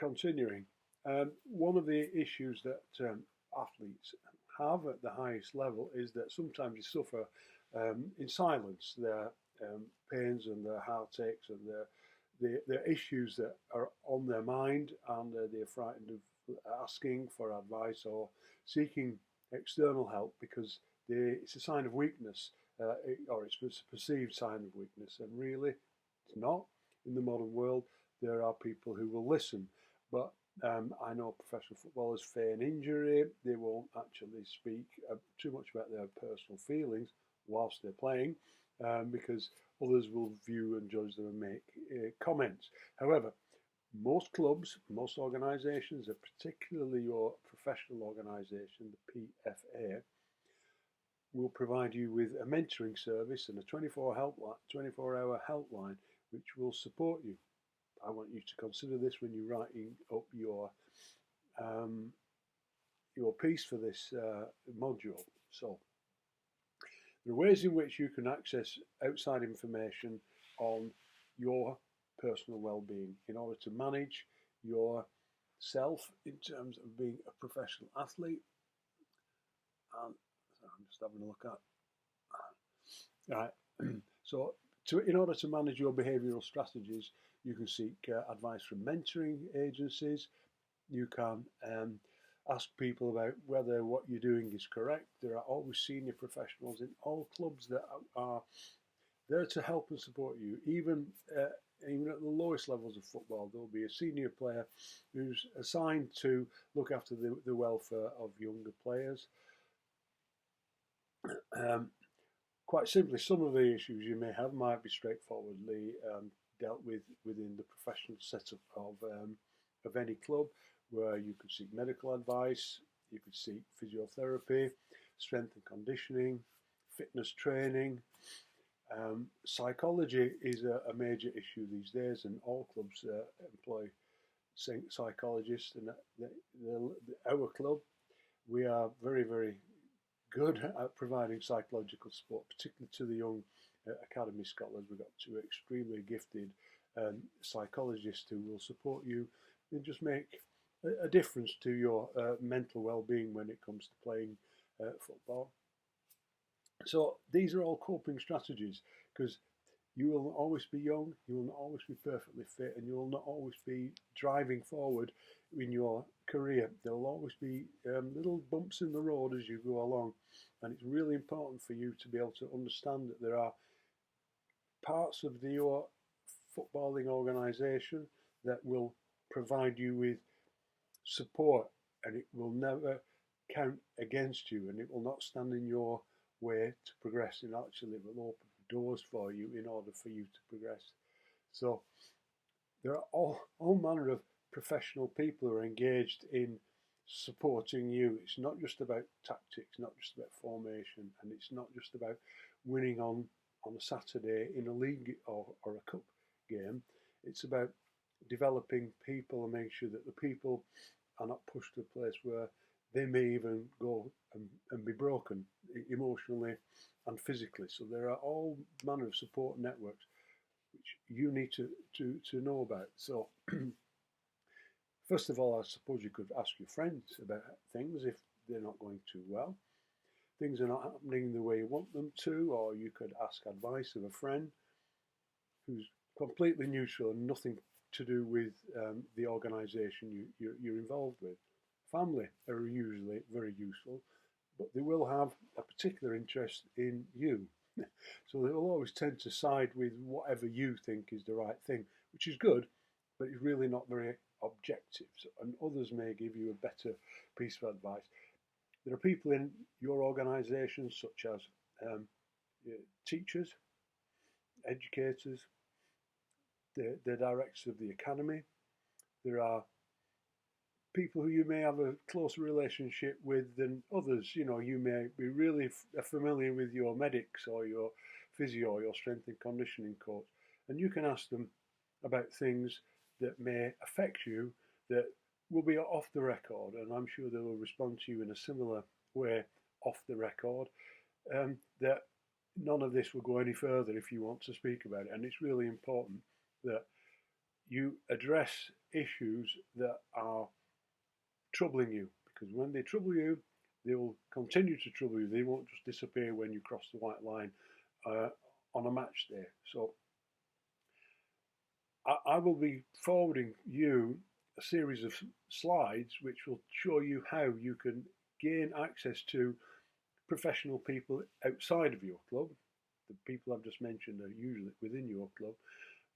Continuing, one of the issues that athletes have at the highest level is that sometimes they suffer in silence their pains and their heartaches and their issues that are on their mind, and they're frightened of asking for advice or seeking external help because it's a sign of weakness, or it's a perceived sign of weakness, and really it's not. In the modern world, there are people who will listen, but I know professional footballers feign injury. They won't actually speak too much about their personal feelings whilst they're playing, because others will view and judge them and make comments. However, most clubs, most organisations, and particularly your professional organisation, the PFA, will provide you with a mentoring service and a 24-hour helpline which will support you. I want you to consider this when you're writing up your piece for this module. So there are ways in which you can access outside information on your personal well-being in order to manage yourself in terms of being a professional athlete. And so I'm just having a look at. Right. So in order to manage your behavioural strategies, you can seek advice from mentoring agencies. You can ask people about whether what you're doing is correct. There are always senior professionals in all clubs that are there to help and support you. Even at the lowest levels of football, there'll be a senior player who's assigned to look after the welfare of younger players. Quite simply, some of the issues you may have might be straightforwardly dealt with within the professional setup of any club, where you could seek medical advice, you could seek physiotherapy, strength and conditioning, fitness training. Psychology is a major issue these days, and all clubs employ psychologists. And our club, we are very, very good at providing psychological support, particularly to the young academy scholars. We've got two extremely gifted psychologists who will support you and just make a difference to your mental well-being when it comes to playing football. So these are all coping strategies, because you will always be young, you will not always be perfectly fit, and you will not always be driving forward in your career. There will always be little bumps in the road as you go along, and it's really important for you to be able to understand that there are parts of your footballing organisation that will provide you with support, and it will never count against you, and it will not stand in your way to progress, and actually it will open doors for you in order for you to progress. So there are all manner of professional people who are engaged in supporting you. It's not just about tactics, not just about formation, and it's not just about winning on a Saturday in a league or a cup game. It's about developing people and making sure that the people are not pushed to a place where they may even go and be broken emotionally and physically. So there are all manner of support networks which you need to know about. So first of all, I suppose you could ask your friends about things if they're not going too well. Things are not happening the way you want them to, or you could ask advice of a friend who's completely neutral and nothing to do with the organisation you're involved with. Family are usually very useful, but they will have a particular interest in you. So they will always tend to side with whatever you think is the right thing, which is good, but it's really not very objective. And others may give you a better piece of advice. There are people in your organisation, such as teachers, educators, the directors of the academy. There are people who you may have a closer relationship with than others. You know, you may be really familiar with your medics or your physio or your strength and conditioning coach, and you can ask them about things that may affect you that will be off the record, and I'm sure they will respond to you in a similar way off the record. That none of this will go any further if you want to speak about it, and it's really important that you address issues that are troubling you, because when they trouble you, they will continue to trouble you. They won't just disappear when you cross the white line on a match day. So I will be forwarding you a series of slides which will show you how you can gain access to professional people outside of your club. The people I've just mentioned are usually within your club,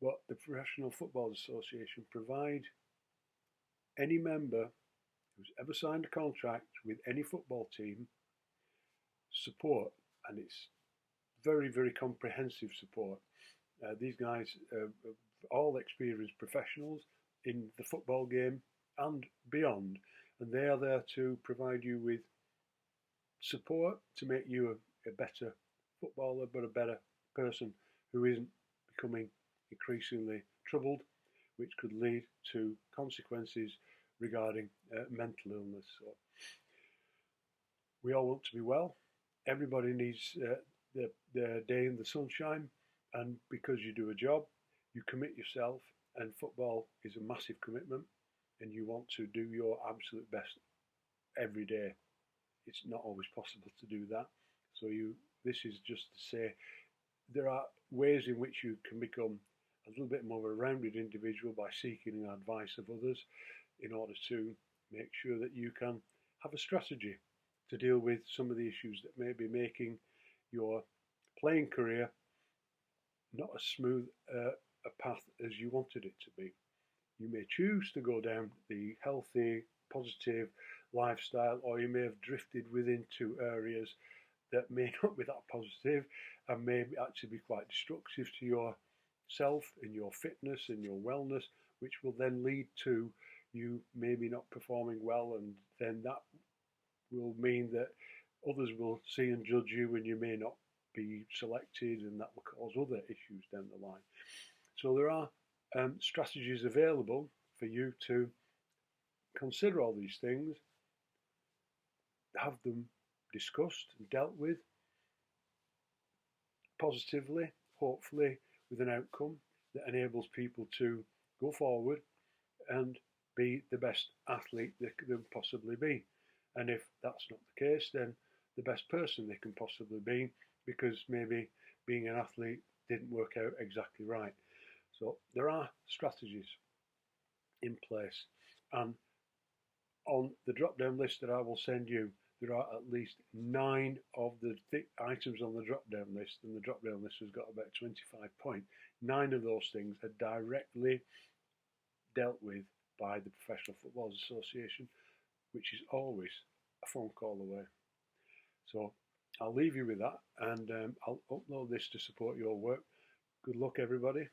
but the Professional Football Association provide any member who's ever signed a contract with any football team support, and it's very, very comprehensive support. These guys are all experienced professionals in the football game and beyond, and they are there to provide you with support to make you a better footballer, but a better person who isn't becoming increasingly troubled, which could lead to consequences regarding mental illness. So we all want to be well. Everybody needs their day in the sunshine, and because you do a job, you commit yourself, and football is a massive commitment, and you want to do your absolute best every day. It's not always possible to do that. So this is just to say there are ways in which you can become a little bit more of a rounded individual by seeking the advice of others in order to make sure that you can have a strategy to deal with some of the issues that may be making your playing career not as smooth a path as you wanted it to be. You may choose to go down the healthy, positive lifestyle, or you may have drifted within two areas that may not be that positive and may actually be quite destructive to yourself and your fitness and your wellness, which will then lead to you maybe not performing well, and then that will mean that others will see and judge you, and you may not be selected, and that will cause other issues down the line. So there are strategies available for you to consider all these things, have them discussed and dealt with positively, hopefully with an outcome that enables people to go forward and be the best athlete they can possibly be. And if that's not the case, then the best person they can possibly be, because maybe being an athlete didn't work out exactly right. So there are strategies in place, and on the drop-down list that I will send you, there are at least 9 of the items on the drop-down list, and the drop-down list has got about 25 points. 9 of those things are directly dealt with by the Professional Football Association, which is always a phone call away. So I'll leave you with that, and I'll upload this to support your work. Good luck, everybody.